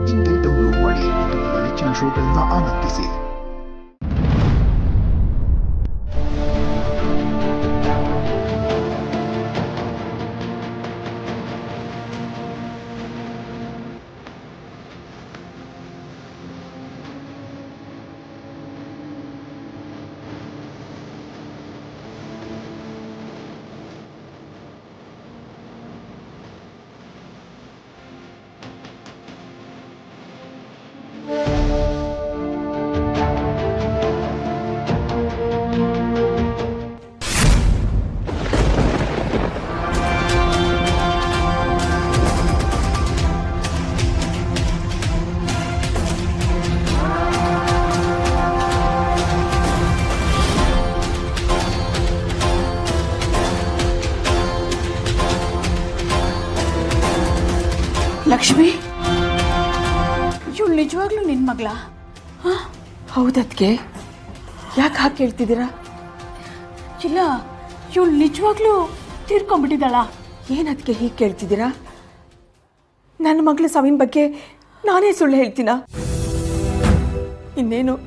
ಹಿಂದೆ ಡೌನ್ಲೋಡ್ ಮಾಡಿ ಮತ್ತು ನಿಮ್ಮ ನೆಚ್ಚಿನ ಶೋಗಳನ್ನ ಆನಂದಿಸಿ. ಲಕ್ಷ್ಮಿ, ಇವಳು ನಿಜವಾಗ್ಲೂ ನಿನ್ನ ಮಗಳ? ಹೌದದ್ಕೆ, ಯಾಕೆ ಹಾಗೆ ಕೇಳ್ತಿದ್ದೀರಾ? ಇಲ್ಲ, ಇವಳು ನಿಜವಾಗ್ಲೂ ತೀರ್ಕೊಂಡ್ಬಿಟ್ಟಿದ್ದಾಳ? ಏನದಕ್ಕೆ ಹೀಗೆ ಕೇಳ್ತಿದ್ದೀರಾ? ನನ್ನ ಮಗಳ ಸಾವಿನ ಬಗ್ಗೆ ನಾನೇ ಸುಳ್ಳು ಹೇಳ್ತೀನ? ಇನ್ನೇನು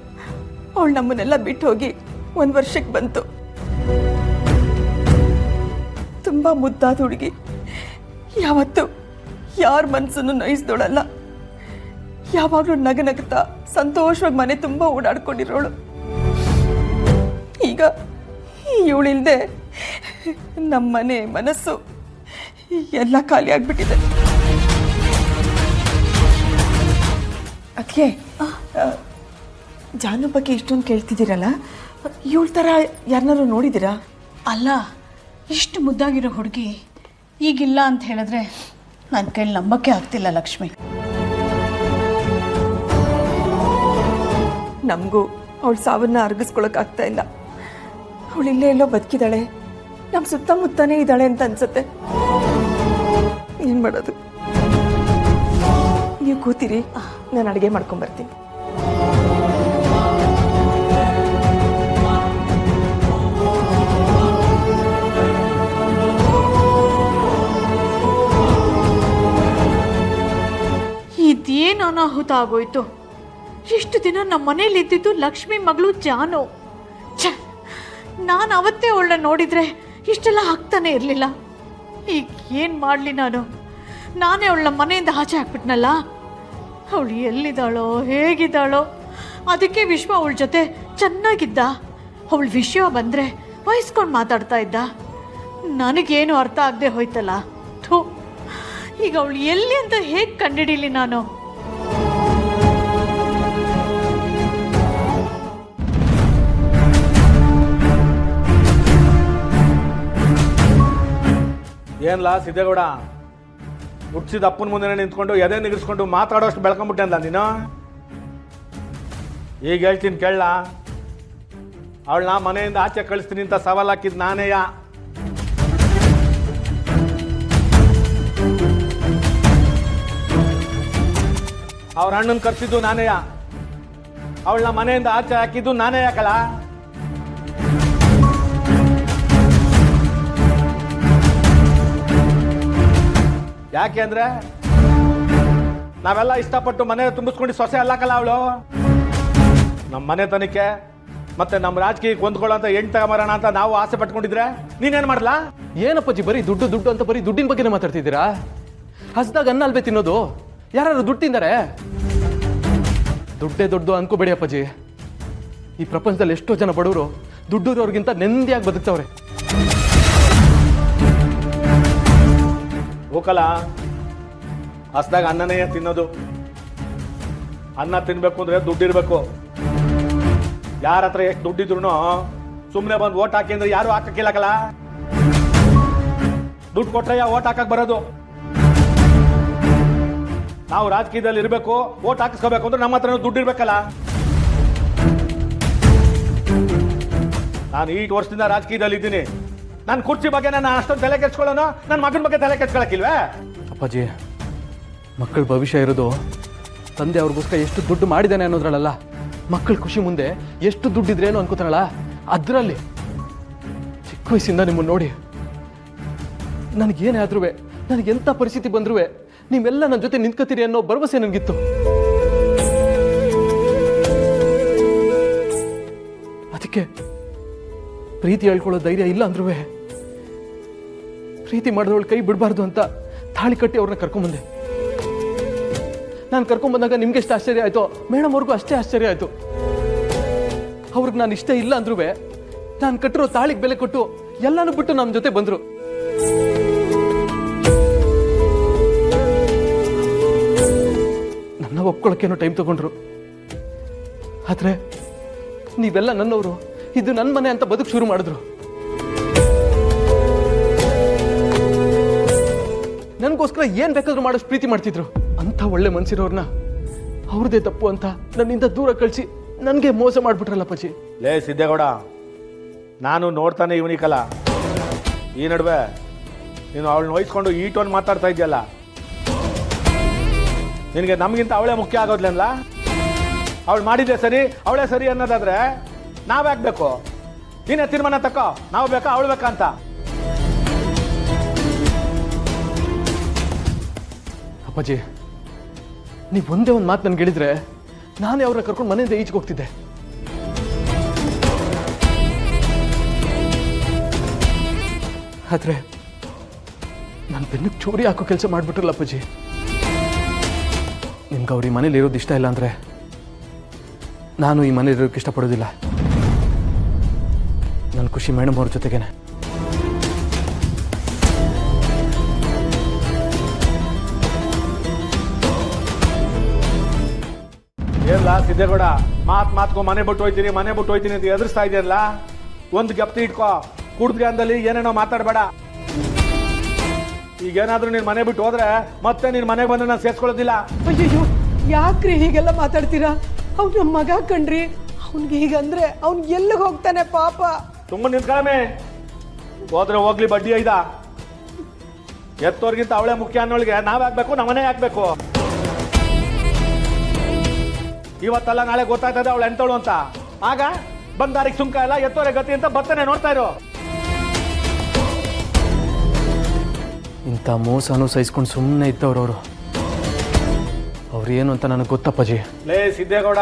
ಅವಳು ನಮ್ಮನ್ನೆಲ್ಲ ಬಿಟ್ಟು ಹೋಗಿ 1 ವರ್ಷಕ್ಕೆ ಬಂತು. ತುಂಬ ಮುದ್ದಾದ ಹುಡುಗಿ, ಯಾವತ್ತು ಯಾರ ಮನಸ್ಸನ್ನು ನೋಯಿಸ್ದೋಳಲ್ಲ. ಯಾವಾಗಲೂ ನಗನಗ್ತಾ ಸಂತೋಷವಾಗಿ ಮನೆ ತುಂಬ ಓಡಾಡ್ಕೊಂಡಿರೋಳು. ಈಗ ಇವಳಿಲ್ದೆ ನಮ್ಮನೆ ಮನಸ್ಸು ಎಲ್ಲ ಖಾಲಿ ಆಗ್ಬಿಟ್ಟಿದೆ. ಅದಕ್ಕೆ ಜಾನು ಬಗ್ಗೆ ಇಷ್ಟೊಂದು ಕೇಳ್ತಿದ್ದೀರಲ್ಲ, ಇವಳ ಥರ ಯಾರನ್ನಾರು ನೋಡಿದ್ದೀರಾ? ಅಲ್ಲ, ಇಷ್ಟು ಮುದ್ದಾಗಿರೋ ಹುಡುಗಿ ಈಗಿಲ್ಲ ಅಂತ ಹೇಳಿದ್ರೆ ನನ್ನ ಕೈಲಿ ನಂಬಕ್ಕೆ ಆಗ್ತಿಲ್ಲ ಲಕ್ಷ್ಮಿ. ನಮಗೂ ಅವಳ ಸಾವನ್ನ ಅರಗಿಸ್ಕೊಳಕ್ಕಾಗ್ತಾ ಇಲ್ಲ. ಅವಳು ಇಲ್ಲೇ ಎಲ್ಲೋ ಬದುಕಿದ್ದಾಳೆ, ನಮ್ಮ ಸುತ್ತಮುತ್ತನೇ ಇದ್ದಾಳೆ ಅಂತ ಅನ್ಸುತ್ತೆ. ಏನು ಮಾಡೋದು? ನೀವು ಕೂತಿರಿ, ನಾನು ಅಡುಗೆ ಮಾಡ್ಕೊಂಬರ್ತೀನಿ. ಇದೇನು ಅನಾಹುತ ಆಗೋಯ್ತು? ಇಷ್ಟು ದಿನ ನಮ್ಮ ಮನೇಲಿ ಇದ್ದಿದ್ದು ಲಕ್ಷ್ಮಿ ಮಗಳು ಜಾನು. ಛ, ನಾನು ಅವತ್ತೇ ಅವಳನ್ನ ನೋಡಿದ್ರೆ ಇಷ್ಟೆಲ್ಲ ಆಗ್ತಾನೆ ಇರಲಿಲ್ಲ. ಈಗ ಏನು ಮಾಡಲಿ ನಾನು? ನಾನೇ ಅವಳನ್ನ ಮನೆಯಿಂದ ಆಚೆ ಹಾಕ್ಬಿಟ್ನಲ್ಲ. ಅವಳು ಎಲ್ಲಿದ್ದಾಳೋ, ಹೇಗಿದ್ದಾಳೋ? ಅದಕ್ಕೆ ವಿಶ್ವ ಅವಳ ಜೊತೆ ಚೆನ್ನಾಗಿದ್ದ. ಅವಳ ವಿಷಯ ಬಂದರೆ ವಹಿಸ್ಕೊಂಡು ಮಾತಾಡ್ತಾ ಇದ್ದ. ನನಗೇನು ಅರ್ಥ ಆಗದೆ ಹೋಯ್ತಲ್ಲ. ಥೂ, ಈಗ ಅವಳು ಎಲ್ಲಿ ಅಂತ ಹೇಗೆ ಕಂಡುಹಿಡೀಲಿ ನಾನು? ಏನ್ಲ ಸಿದ್ದೇಗೌಡ, ಹುಟ್ಟಿಸಿದ ಅಪ್ಪನ ಮುಂದೆ ನಿಂತ್ಕೊಂಡು ಎದೆ ನಿಗಿಸ್ಕೊಂಡು ಮಾತಾಡೋಷ್ಟು ಬೆಳ್ಕೊಂಬಿಟ್ಟೆ ಅಲ್ಲ ನೀನು. ಈಗ ಹೇಳ್ತೀನಿ ಕೇಳಲ್ಲ, ಅವಳನ್ನ ಮನೆಯಿಂದ ಆಚೆ ಕಳಿಸ್ತೀನಿ ಅಂತ ಸವಾಲು ಹಾಕಿದ್ ನಾನೇಯ. ಅವ್ರ ಅಣ್ಣನ ಕರ್ಸಿದ್ದು ನಾನೇಯ. ಅವಳನ್ನ ಮನೆಯಿಂದ ಆಚೆ ಹಾಕಿದ್ದು ನಾನೇ ಯಾಕಲ್ಲ? ಯಾಕೆ ಅಂದ್ರೆ ನಾವೆಲ್ಲ ಇಷ್ಟಪಟ್ಟು ಮನೆ ತುಂಬಿಸ್ಕೊಂಡು ಸೊಸೆ ಅಲ್ಲಕಲ್ಲ ಅವಳು. ನಮ್ಮ ಮನೆ ತನಿಖೆ ಮತ್ತೆ ನಮ್ಮ ರಾಜಕೀಯಕ್ಕೆ ಹೊಂದ್ಕೊಳ್ಳೋ ಅಂತ ಹೆಣ್ಣು ತಗೊಂಬರೋಣ ಅಂತ ನಾವು ಆಸೆ ಪಟ್ಕೊಂಡಿದ್ರೆ ನೀನೇನ್ ಮಾಡಲ್ಲ? ಏನಪ್ಪಾಜಿ ಬರೀ ದುಡ್ಡು ದುಡ್ಡು ಅಂತ ಬರೀ ದುಡ್ಡಿನ ಬಗ್ಗೆನೇ ಮಾತಾಡ್ತಿದ್ದೀರಾ? ಹಸ್ದಾಗ ಅನ್ನ ಅಲ್ವೇ ತಿನ್ನೋದು? ಯಾರು ದುಡ್ಡು ತಿಂದಾರೆ? ದುಡ್ಡೇ ದೊಡ್ಡದು ಅನ್ಕೋಬೇಡಿ ಅಪ್ಪಾಜಿ. ಈ ಪ್ರಪಂಚದಲ್ಲಿ ಎಷ್ಟೋ ಜನ ಬಡವರು ದುಡ್ಡಿರೋರ್ಗಿಂತ ನೆಮ್ಮದಿಯಾಗಿ ಬದುಕ್ತವ್ರೆ. ಹೋಗಲ್ಲ, ಹಸ್ದಾಗ ಅನ್ನನೇ ತಿನ್ನೋದು. ಅನ್ನ ತಿನ್ಬೇಕು ಅಂದ್ರೆ ದುಡ್ಡಿರ್ಬೇಕು. ಯಾರ ಹತ್ರ ಎಷ್ಟು ದುಡ್ಡಿದ್ರು ಸುಮ್ಮನೆ ಬಂದು ಓಟ್ ಹಾಕಿ ಅಂದ್ರೆ ಯಾರು ಹಾಕಕ್ಕಿಲ್ಲಕಲ್ಲ. ದುಡ್ಡು ಕೊಟ್ರೆ ಓಟ್ ಹಾಕಕ್ ಬರೋದು. ನಾವು ರಾಜಕೀಯದಲ್ಲಿ ಇರಬೇಕು, ಓಟ್ ಹಾಕಿಸ್ಕೋಬೇಕು ಅಂದ್ರೆ ನಮ್ಮ ಹತ್ರ ದುಡ್ಡು ಇರ್ಬೇಕಲ್ಲ. ನಾನು 8 ವರ್ಷದಿಂದ ರಾಜಕೀಯದಲ್ಲಿ ಇದ್ದೀನಿ. ನನ್ನ ಕುರ್ಚಿ ಬಗ್ಗೆ ನಾನು ಅಷ್ಟೊಂದು ತಲೆ ಕೆಡ್ಸ್ಕೊಳ್ಳೋಣ, ನನ್ನ ಮಗನ ಬಗ್ಗೆ ತಲೆ ಕೆಡ್ಸ್ಕೊಳಕ್ಕಿಲ್ವೇ? ಅಪ್ಪಾಜಿ, ಮಕ್ಕಳ ಭವಿಷ್ಯ ಇರೋದು ತಂದೆ ಅವ್ರಿಗೋಸ್ಕರ ಎಷ್ಟು ದುಡ್ಡು ಮಾಡಿದ್ದಾನೆ ಅನ್ನೋದ್ರಲ್ಲ, ಮಕ್ಕಳ ಖುಷಿ ಮುಂದೆ ಎಷ್ಟು ದುಡ್ಡಿದ್ರೇನು ಅನ್ಕೋತಾನಲ್ಲ ಅದರಲ್ಲಿ. ಚಿಕ್ಕ ವಯಸ್ಸಿಂದ ನಿಮ್ಮನ್ನು ನೋಡಿ ನನಗೇನೇ ಆದ್ರೂ, ನನಗೆಂಥ ಪರಿಸ್ಥಿತಿ ಬಂದ್ರೂ ನೀವೆಲ್ಲ ನನ್ನ ಜೊತೆ ನಿಂತ್ಕೋತೀರಿ ಅನ್ನೋ ಭರವಸೆ ನನಗಿತ್ತು. ಅದಕ್ಕೆ ಪ್ರೀತಿ ಹೇಳ್ಕೊಳ್ಳೋ ಧೈರ್ಯ ಇಲ್ಲ ಅಂದ್ರೂ ಪ್ರೀತಿ ಮಾಡಿದವಳು ಕೈ ಬಿಡಬಾರ್ದು ಅಂತ ತಾಳಿ ಕಟ್ಟಿ ಅವ್ರನ್ನ ಕರ್ಕೊಂಬಂದೆ. ನಾನು ಕರ್ಕೊಂಬಂದಾಗ ನಿಮ್ಗೆ ಎಷ್ಟು ಆಶ್ಚರ್ಯ ಆಯ್ತು, ಮೇಡಮ್ ಅವ್ರಿಗೂ ಅಷ್ಟೇ ಆಶ್ಚರ್ಯ ಆಯ್ತು. ಅವ್ರಿಗೆ ನಾನು ಇಷ್ಟ ಇಲ್ಲ ಅಂದ್ರೂ ನಾನು ಕಟ್ಟಿರೋ ತಾಳಿಗೆ ಬೆಲೆ ಕೊಟ್ಟು ಎಲ್ಲಾನು ಬಿಟ್ಟು ನಮ್ಮ ಜೊತೆ ಬಂದ್ರು. ನನ್ನ ಒಪ್ಕೊಳ್ಳೋಕ್ಕೇನೋ ಟೈಮ್ ತಗೊಂಡ್ರು. ಆದ್ರೆ ನೀವೆಲ್ಲ ನನ್ನವರು, ಇದು ನನ್ನ ಮನೆ ಅಂತ ಬದುಕು ಶುರು ಮಾಡಿದ್ರು. ನನಗೋಸ್ಕರ ಏನ್ ಬೇಕಾದ್ರೂ ಮಾಡೋಷ್ಟು ಪ್ರೀತಿ ಮಾಡ್ತಿದ್ರು. ಅಂತ ಒಳ್ಳೆ ಮನ್ಸಿರೋರ್ನ ಅವ್ರದೇ ತಪ್ಪು ಅಂತ ನನ್ನಿಂದ ದೂರ ಕಳಿಸಿ ನನಗೆ ಮೋಸ ಮಾಡ್ಬಿಟ್ರಲ್ಲ ಅಪ್ಪಾಜಿ. ಲೇ ಸಿದ್ದೇಗೌಡ, ನಾನು ನೋಡ್ತಾನೆ ಇವನಿಕಲ್ಲ, ಈ ನಡುವೆ ನೀನು ಅವಳನ್ನ ವಹಿಸ್ಕೊಂಡು ಈಟೊಂದು ಮಾತಾಡ್ತಾ ಇದೆಯಲ್ಲ, ನಿನಗೆ ನಮಗಿಂತ ಅವಳೇ ಮುಖ್ಯ ಆಗೋದ್ಲಲ್ಲ. ಅವಳು ಮಾಡಿದ್ದೆ ಸರಿ, ಅವಳೇ ಸರಿ ಅನ್ನೋದಾದ್ರೆ ನಾವ್ಯಾಕಬೇಕು? ನೀನೇ ತೀರ್ಮಾನ ತಕ್ಕೋ, ನಾವು ಬೇಕಾ ಅವಳು ಬೇಕಾ ಅಂತ. ಅಪ್ಪಾಜಿ, ನೀವು ಒಂದೇ ಒಂದು ಮಾತು ನನ್ಗೆ ಹೇಳಿದ್ರೆ ನಾನೇ ಅವ್ರನ್ನ ಕರ್ಕೊಂಡು ಮನೆಯಿಂದ ಈಚೆಗೆ ಹೋಗ್ತಿದ್ದೆ. ಆದ್ರೆ ನನ್ನ ಬೆನ್ನಕ್ಕೆ ಚೂರಿ ಹಾಕೋ ಕೆಲಸ ಮಾಡ್ಬಿಟ್ರಲ್ಲ ಅಪ್ಪಾಜಿ. ನಿಮ್ಗೆ ಅವ್ರು ಈ ಮನೇಲಿ ಇರೋದು ಇಷ್ಟ ಇಲ್ಲ ಅಂದ್ರೆ ನಾನು ಈ ಮನೇಲಿ ಇರೋಕ್ಕೆ ಇಷ್ಟಪಡೋದಿಲ್ಲ. ನನ್ನ ಖುಷಿ ಮೇಡಮ್ ಅವ್ರ ಜೊತೆಗೇನೆ. ಏನಿಲ್ಲ ಸಿದ್ದೇಗೌಡ, ಮಾತ್ಕೊ ಮನೆ ಬಿಟ್ಟು ಹೋಯ್ತೀನಿ ಅಂತ ಎದುರಿಸ್ತಾ ಇದೆಯಲ್ಲ. ಒಂದು ಗಪ್ತಿ ಇಟ್ಕೋ, ಕುಡ್ದು ಅಂದಲ್ಲಿ ಏನೇನೋ ಮಾತಾಡಬೇಡ. ಈಗೇನಾದ್ರೂ ನೀನ್ ಮನೆ ಬಿಟ್ಟು ಹೋದ್ರೆ ಮತ್ತೆ ನೀನ್ ಮನೆಗೆ ಬಂದ್ರೆ ನಾನು ಸೇರ್ಸ್ಕೊಳ್ಳೋದಿಲ್ಲ. ಅಯ್ಯಯ್ಯೋ, ಯಾಕ್ರಿ ಹೀಗೆಲ್ಲ ಮಾತಾಡ್ತೀರಾ? ಅವ್ನು ನಮ್ಮ ಮಗ ಕಣ್ರಿ, ಅವ್ನಿಗೆ ಹೀಗಂದ್ರೆ ಅವ್ನು ಎಲ್ಲಿಗೆ ಹೋಗ್ತಾನೆ ಪಾಪ. ತುಂಬ ನಿಂತ್ಕೊಳ್ಳಮೆ, ಹೋದ್ರೆ ಹೋಗ್ಲಿ ಬಡ್ಡಿ ಐದ. ಎತ್ತೋರ್ಗಿಂತ ಅವಳೇ ಮುಖ್ಯ ಅನ್ನೋಳಿಗೆ ನಾವಾಗ್ಬೇಕು, ನಮ್ಮನೆ ಹಾಕ್ಬೇಕು. ಇವತ್ತಲ್ಲ ನಾಳೆ ಗೊತ್ತಾಗ್ತದೆ ಅವಳು ಎಂತವಳು ಅಂತ. ಆಗ ಬಂದಾರಿಗೆ ಸುಂಕ ಇಲ್ಲ, ಎತ್ತೋರೆ ಗತಿ ಅಂತ ಬರ್ತನೆ ನೋಡ್ತಾ ಇರೋ. ಇಂಥ ಮೋಸನೂ ಸಹಿಸ್ಕೊಂಡು ಸುಮ್ಮನೆ ಇದ್ದವ್ರವರು. ಅವ್ರೇನು ಅಂತ ನನಗೆ ಗೊತ್ತಪ್ಪಾಜಿ. ಲೇ ಸಿದ್ದೇಗೌಡ,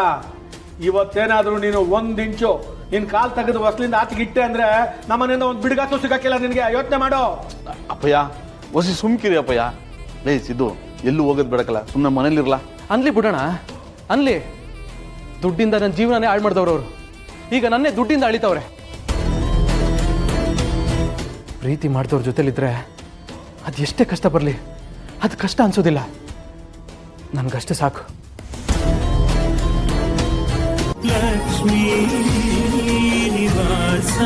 ಇವತ್ತೇನಾದ್ರೂ ನೀನು 1 ಇಂಚು ನಿನ್ ಕಾಲ್ ತೆಗೆದು ಹೊಸಲಿಂದ ಆಚೆಗೆ ಇಟ್ಟೆ ಅಂದ್ರೆ ನಮ್ಮನೆಯಿಂದ ಒಂದು ಬಿಡುಗಾಸು ಸಿಗಕ್ಕಿಲ್ಲ ನಿನ್ಗೆ. ಯೋಚನೆ ಮಾಡು. ಅಪ್ಪಯ್ಯ, ಹೊಸಿ ಸುಮ್ಕಿರಿ ಅಪ್ಪಯ್ಯ. ಲೇ ಸಿದ್ದು, ಎಲ್ಲೂ ಹೋಗೋದು ಬೇಡಕಲ್ಲ, ಸುಮ್ಮನೆ ಮನೇಲಿರ್ಲ. ಅನ್ಲಿ ಬಿಡೋಣ, ಅನ್ಲಿ. ದುಡ್ಡಿಂದ ನನ್ನ ಜೀವನನೇ ಹಾಳು ಮಾಡಿದವ್ರು ಅವರು. ಈಗ ನನ್ನೇ ದುಡ್ಡಿಂದ ಅಳಿತವ್ರೆ. ಪ್ರೀತಿ ಮಾಡಿದವ್ರ ಜೊತೆಲಿದ್ರೆ ಅದು ಎಷ್ಟೇ ಕಷ್ಟ ಬರಲಿ, ಅದು ಕಷ್ಟ ಅನ್ಸೋದಿಲ್ಲ. ನನ್ಗಷ್ಟೇ ಸಾಕು. ಲಕ್ಷ್ಮೀ ನಿವಾಸ